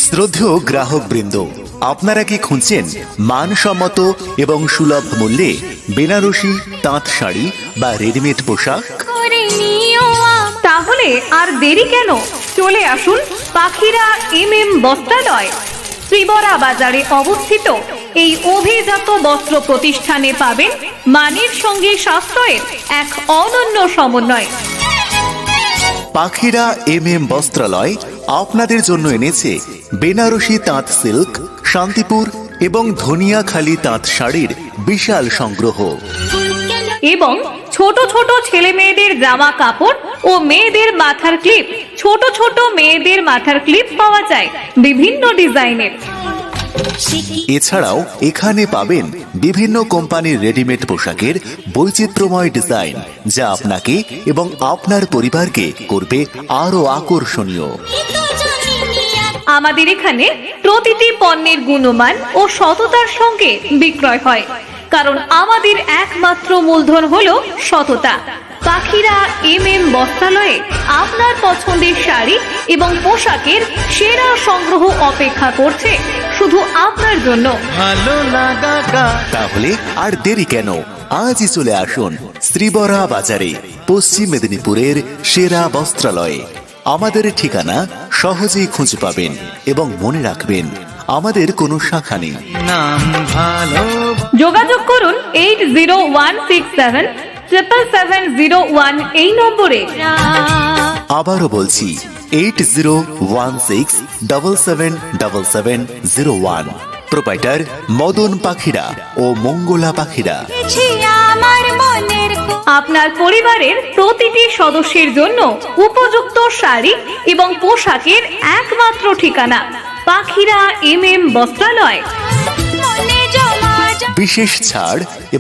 শ্রদ্ধেয় গ্রাহক বৃন্দ, আপনারা কি খুঁজছেন মানসম্মত এবং সুলভ মূল্যে বেনারসি তাঁত শাড়ি বা রেডিমেড পোশাক? তাহলে আর দেরি কেন, চলে আসুন পাখিরা বস্ত্রালয়। শ্রীবরা বাজারে অবস্থিত এই অভিজাত বস্ত্র প্রতিষ্ঠানে পাবেন মানের সঙ্গে সাশ্রয়ের এক অনন্য সমন্বয়। পাখিরা বস্ত্রালয় আপনাদের জন্য এনেছে বেনারসি তাঁত সিল্ক, শান্তিপুর এবং ধনিয়াখালী তাঁত শাড়ির বিশাল সংগ্রহ এবং ছোট ছোট ছেলে মেয়েদের জামা কাপড় ও মেয়েদের মাথার ক্লিপ, ছোট ছোট মেয়েদের মাথার ক্লিপ পাওয়া যায় বিভিন্ন ডিজাইনের। এছাড়াও এখানে পাবেন বিভিন্ন কোম্পানির রেডিমেড পোশাকের বৈচিত্র্যময় ডিজাইন, যা আপনাকে এবং আপনার পরিবারকে করবে আরো আকর্ষণীয়। আমাদের এখানে প্রতিটি পণ্যের গুণমান ও সততার সঙ্গে বিক্রয় হয়, কারণ আমাদের একমাত্র মূলধন হলো সততা। পাখিরা বস্ত্রালয়ে আপনার পছন্দের শাড়ি এবং পোশাকের সেরা সংগ্রহ অপেক্ষা করছে শুধু আপনার জন্য। তাহলে আর দেরি কেন, আজই চলে আসুন শ্রীবরা বাজারে, পশ্চিম মেদিনীপুরের সেরা বস্ত্রালয়ে। আমাদের ঠিকানা সহজেই খুঁজে পাবেন এবং মনে রাখবেন, আমাদের কোনো শাখা নেই। যোগাযোগ করুন 8016777701 এই নম্বরে। আবারও বলছি 8016777701। প্রোপাইটার মদন পাখিরা ও মঙ্গলা পাখিরা। আপনার পরিবারের প্রতিটি সদস্যের জন্য উপযুক্ত শাড়ি এবং পোশাকের একমাত্র ঠিকানা পাখিরা বস্ত্রালয়। বিশেষ ছাড়